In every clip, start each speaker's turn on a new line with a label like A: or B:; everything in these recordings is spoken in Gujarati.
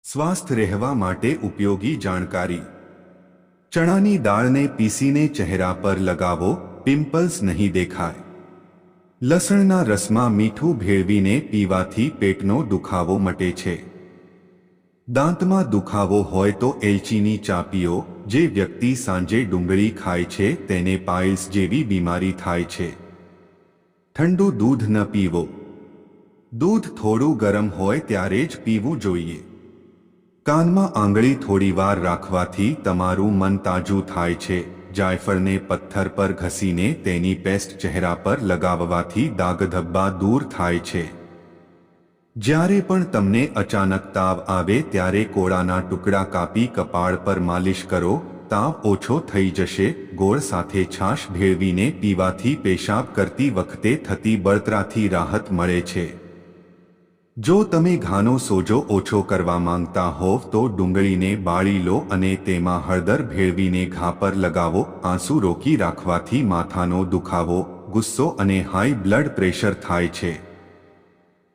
A: સ્વાસ્થ્ય રહેવા માટે ઉપયોગી જાણકારી। ચણાની દાળને પીસીને ચહેરા પર લગાવો, પિમ્પલ્સ નહીં દેખાય। લસણના રસમાં મીઠું ભેળવીને પીવાથી પેટનો દુખાવો મટે છે। દાંતમાં દુખાવો હોય તો એલચીની ચા પીઓ। જે વ્યક્તિ સાંજે ડુંગળી ખાય છે તેને પાઇલ્સ જેવી બીમારી થાય છે। ઠંડુ દૂધ ન પીવો। દૂધ થોડું ગરમ હોય ત્યારે જ પીવું જોઈએ। કાનમાં આંગળી થોડીવાર રાખવાથી તમારું મન તાજું થાય છે। જાયફળને પથ્થર પર ઘસીને તેની પેસ્ટ ચહેરા પર લગાવવાથી દાગધબ્બા દૂર થાય છે। જ્યારે પણ તમને અચાનક તાવ આવે ત્યારે કોળાના ટુકડા કાપી કપાળ પર માલિશ કરો, તાવ ઓછો થઈ જશે। ગોળ સાથે છાશ ભેળવીને પીવાથી પેશાબ કરતી વખતે થતી બળતરાથી રાહત મળે છે। જો તમે ઘાનો સોજો ઓછો કરવા માંગતા હોવ તો ડુંગળીને બાળી લો અને તેમાં હળદર ભેળવીને ઘા પર લગાવો। આંસુ રોકી રાખવાથી માથાનો દુખાવો, ગુસ્સો અને હાઈ બ્લડ પ્રેશર થાય છે।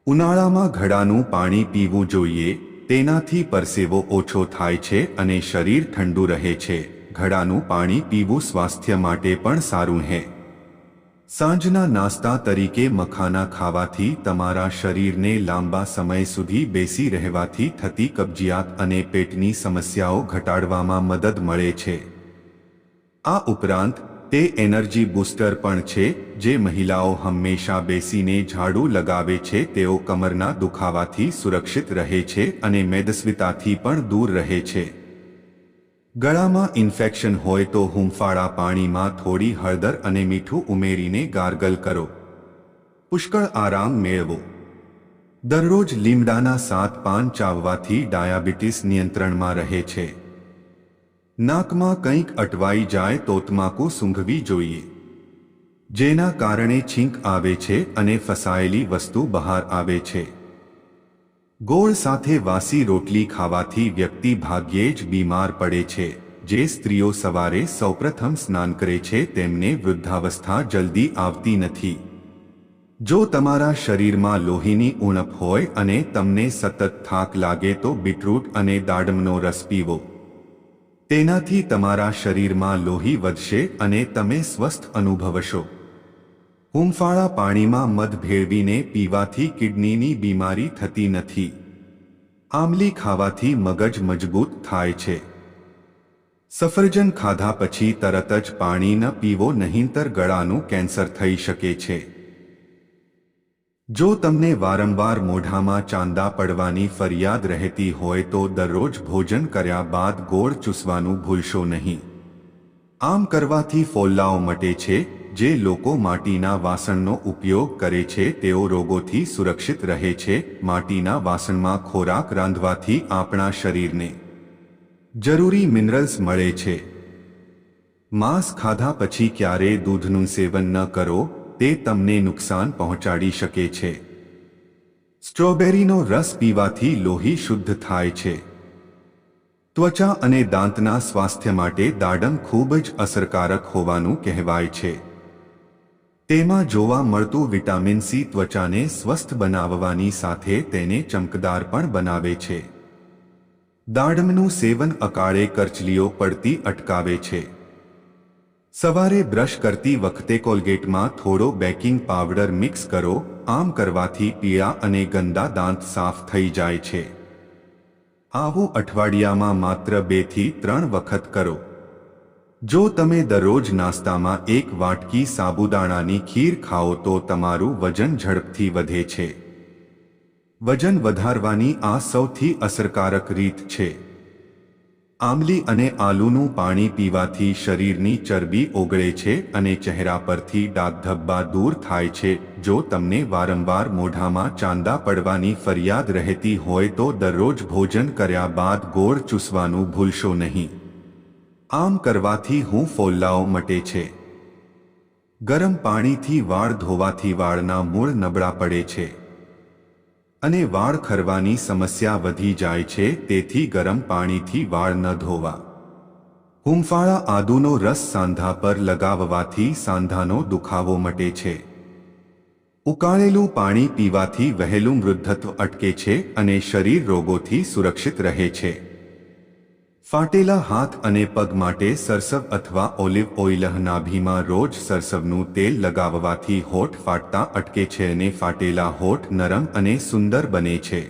A: ઉનાળામાં ઘડાનું પાણી પીવું જોઈએ। તેનાથી પરસેવો ઓછો થાય છે અને શરીર ઠંડુ રહે છે। ઘડાનું પાણી પીવું સ્વાસ્થ્ય માટે પણ સારું છે। સાંજના નાસ્તા તરીકે મખાના ખાવાથી તમારા શરીરને લાંબા સમય સુધી બેસી રહેવાથી થતી કબજિયાત અને પેટની સમસ્યાઓ ઘટાડવામાં મદદ મળે છે। આ ઉપરાંત તે એનર્જી બૂસ્ટર પણ છે। જે મહિલાઓ હંમેશા બેસીને ઝાડુ લગાવે છે તેઓ કમરના દુખાવાથી સુરક્ષિત રહે છે અને મેદસ્વીતાથી પણ દૂર રહે છે। ગળામાં ઇન્ફેક્શન હોય તો હૂંફાળા પાણીમાં થોડી હળદર અને મીઠું ઉમેરીને ગાર્ગલ કરો। પુષ્કળ આરામ મેળવો। દરરોજ લીમડાના 7 પાન ચાવવાથી ડાયાબિટીસ નિયંત્રણમાં રહે છે। નાકમાં કંઈક અટવાઈ જાય તો તમાકુ સૂંઘવી જોઈએ, જેના કારણે છીંક આવે છે અને ફસાયેલી વસ્તુ બહાર આવે છે। ગોળ સાથે વાસી રોટલી ખાવાથી વ્યક્તિ ભાગ્યે જ બીમાર પડે છે। જે સ્ત્રીઓ સવારે સૌપ્રથમ સ્નાન કરે છે તેમને વૃદ્ધાવસ્થા જલ્દી આવતી નથી। જો તમારા શરીરમાં લોહીની ઉણપ હોય અને તમને સતત થાક લાગે તો બીટરૂટ અને દાડમનો રસ પીવો। તેનાથી તમારા શરીરમાં લોહી વધશે અને તમે સ્વસ્થ અનુભવશો। હૂંફાળા પાણીમાં મધ ભેળવીને પીવાથી કિડનીની બીમારી થતી નથી। આમલી ખાવાથી મગજ મજબૂત થાય છે। સફરજન ખાધા પછી તરત જ પાણી ન પીવો, નહીંતર ગળાનું કેન્સર થઈ શકે છે। જો તમને વારંવાર મોઢામાં ચાંદા પડવાની ફરિયાદ રહેતી હોય તો દરરોજ ભોજન કર્યા બાદ ગોળ ચૂસવાનું ભૂલશો નહીં। આમ કરવાથી ફોલ્લાઓ મટે છે। જે લોકો માટીના વાસણનો ઉપયોગ કરે છે તેઓ રોગોથી સુરક્ષિત રહે છે। માટીના વાસણમાં ખોરાક રાંધવાથી આપણા શરીરને જરૂરી મિનરલ્સ મળે છે। માંસ ખાધા પછી ક્યારેય દૂધનું સેવન ન કરો, તે તમને નુકસાન પહોંચાડી શકે છે। સ્ટ્રોબેરીનો રસ પીવાથી લોહી શુદ્ધ થાય છે। ત્વચા અને દાંતના સ્વાસ્થ્ય માટે દાડમ ખૂબ જ અસરકારક હોવાનું કહેવાય છે। તેમાં જોવા મળતું વિટામિન સી ત્વચાને સ્વસ્થ બનાવવાની સાથે તેને ચમકદાર પણ બનાવે છે। દાડમનું સેવન અકાળે કરચલીઓ પડતી અટકાવે છે। સવારે બ્રશ કરતી વખતે કોલગેટમાં થોડો બેકિંગ પાવડર મિક્સ કરો। આમ કરવાથી પીળા અને ગંદા દાંત સાફ થઈ જાય છે। આવું અઠવાડિયામાં માત્ર 2 થી 3 વખત કરો। જો તમે દરરોજ નાસ્તામાં 1 વાટકી સાબુદાણાની ખીર ખાઓ તો તમારું વજન ઝડપથી વધે છે। વજન વધારવાની આ સૌથી અસરકારક રીત છે। આમલી અને આલુનું પાણી પીવાથી શરીરની ચરબી ઓગળે છે અને ચહેરા પરથી ડાઘધબ્બા દૂર થાય છે। જો તમને વારંવાર મોઢામાં ચાંદા પડવાની ફરિયાદ રહેતી હોય તો દરરોજ ભોજન કર્યા બાદ ગોળ ચૂસવાનું ભૂલશો નહીં। આમ કરવાથી ફોલ્લાઓ મટે છે। ગરમ પાણીથી વાળ ધોવાથી વાળના મૂળ નબળા પડે છે અને વાળ ખરવાની સમસ્યા વધી જાય છે। તેથી ગરમ પાણીથી વાળ ન ધોવા। હૂંફાળા આદુનો રસ સાંધા પર લગાવવાથી સાંધાનો દુખાવો મટે છે। ઉકાળેલું પાણી પીવાથી વહેલું વૃદ્ધત્વ અટકે છે અને શરીર રોગોથી સુરક્ષિત રહે છે. ફાટેલા હાથ અને પગ માટે સરસવ અથવા ઓલિવ ઓઇલ નાભીમાં રોજ સરસવનું તેલ લગાવવાથી હોઠ ફાટતા અટકે છે અને ફાટેલા હોઠ નરમ અને સુંદર બને છે.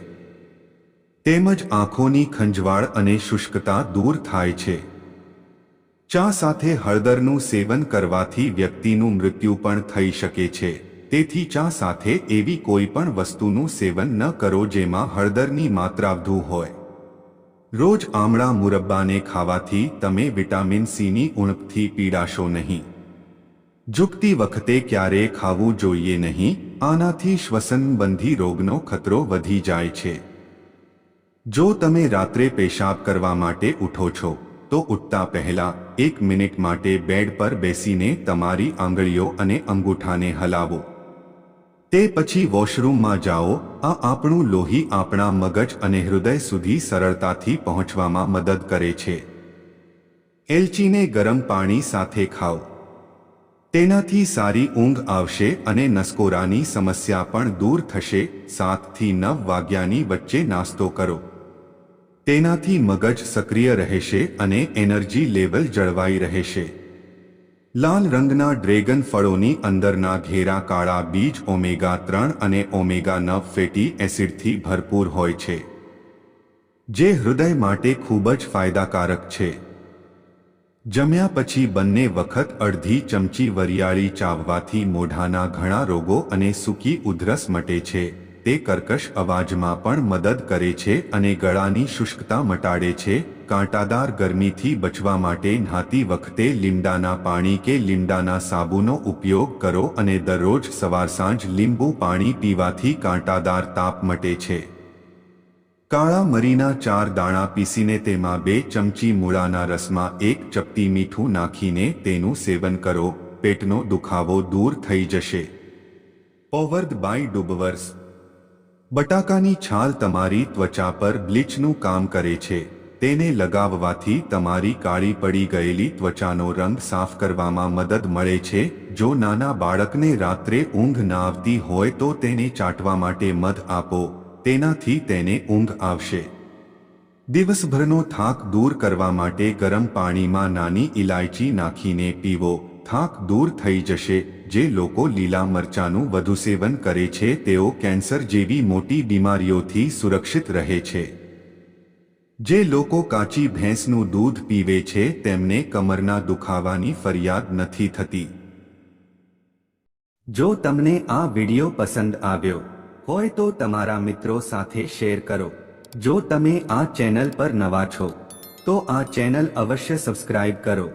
A: તેમજ આંખોની ખંજવાળ અને શુષ્કતા દૂર થાય છે. ચા સાથે હળદરનું સેવન કરવાથી વ્યક્તિનું મૃત્યુ પણ થઈ શકે છે. તેથી ચા સાથે એવી કોઈ પણ વસ્તુનું સેવન ન કરો જેમાં હળદરની માત્રા વધુ હોય. રોજ આમળા મુરબ્બાને ખાવાથી તમે વિટામિન સીની ઉણપથી પીડાશો નહીં. ઝૂકતી વખતે ક્યારેય ખાવું જોઈએ નહીં. આનાથી શ્વસનબંધી રોગનો ખતરો વધી જાય છે. જો તમે રાત્રે પેશાબ કરવા માટે ઉઠો છો તો ઉઠતા પહેલા 1 મિનિટ માટે બેડ પર બેસીને તમારી આંગળીઓ અને અંગૂઠાને હલાવો. તે પછી વોશરૂમમાં જાઓ. આ આપણું લોહી આપણા મગજ અને હૃદય સુધી સરળતાથી પહોંચવામાં મદદ કરે છે. એલચીને ગરમ પાણી સાથે ખાઓ. તેનાથી સારી ઊંઘ આવશે અને નસકોરાની સમસ્યા પણ દૂર થશે. 7 થી 9 વાગ્યાની વચ્ચે નાસ્તો કરો. તેનાથી મગજ સક્રિય રહેશે અને એનર્જી લેવલ જળવાઈ રહેશે. લાલ રંગના ડ્રેગન ફળોની અંદરના ઘેરા કાળા બીજ ઓમેગા-3 અને ઓમેગા-9 ફેટી એસિડથી ભરપૂર હોય છે, જે હૃદય માટે ખૂબ જ ફાયદાકારક છે. જમ્યા પછી બંને વખત અડધી ચમચી વરિયાળી ચાવવાથી મોઢાના ઘણા રોગો અને સૂકી ઉધરસ મટે છે. તે કર્કશ અવાજમાં પણ મદદ કરે છે અને ગળાની શુષ્કતા મટાડે છે. કાંટાદાર ગરમીથી બચવા માટે નહાતી વખતે લીમડાના પાણી કે લીમડાના સાબુનો ઉપયોગ કરો અને દરરોજ સવાર સાંજ લીંબુ પાણી પીવાથી કાંટાદાર તાપ મટે છે. કાળા મરીના 4 દાણા પીસીને તેમાં 2 ચમચી મૂળાના રસમાં 1 ચપટી મીઠું નાખીને તેનું સેવન કરો. પેટનો દુખાવો દૂર થઈ જશે. પોવર્ડ બાય ડુબવર્સ. બટાકાની છાલ તમારી ત્વચા પર બ્લીચનું કામ કરે છે. તેને લગાવવાથી તમારી કાળી પડી ગયેલી ત્વચાનો રંગ સાફ કરવામાં મદદ મળે છે. જો નાના બાળકને રાત્રે ઊંઘ ન આવતી હોય તો તેને ચાટવા માટે મધ આપો. તેનાથી તેને ઊંઘ આવશે. દિવસભરનો થાક દૂર કરવા માટે ગરમ પાણીમાં નાની ઇલાયચી નાખીને પીવો. થાક દૂર થઈ જશે. જે લોકો લીલા મરચાંનું વધુ સેવન કરે છે તેઓ કેન્સર જેવી મોટી બીમારીઓથી સુરક્ષિત રહે છે. જે લોકો કાચી ભેંસનું દૂધ પીવે છે તેમને કમરના દુખાવાની ફરિયાદ નથી થતી. જો તમને આ વિડિયો પસંદ આવ્યો હોય તો તમારા મિત્રો સાથે શેર કરો. જો તમે આ ચેનલ પર નવા છો તો આ ચેનલ અવશ્ય સબસ્ક્રાઇબ કરો.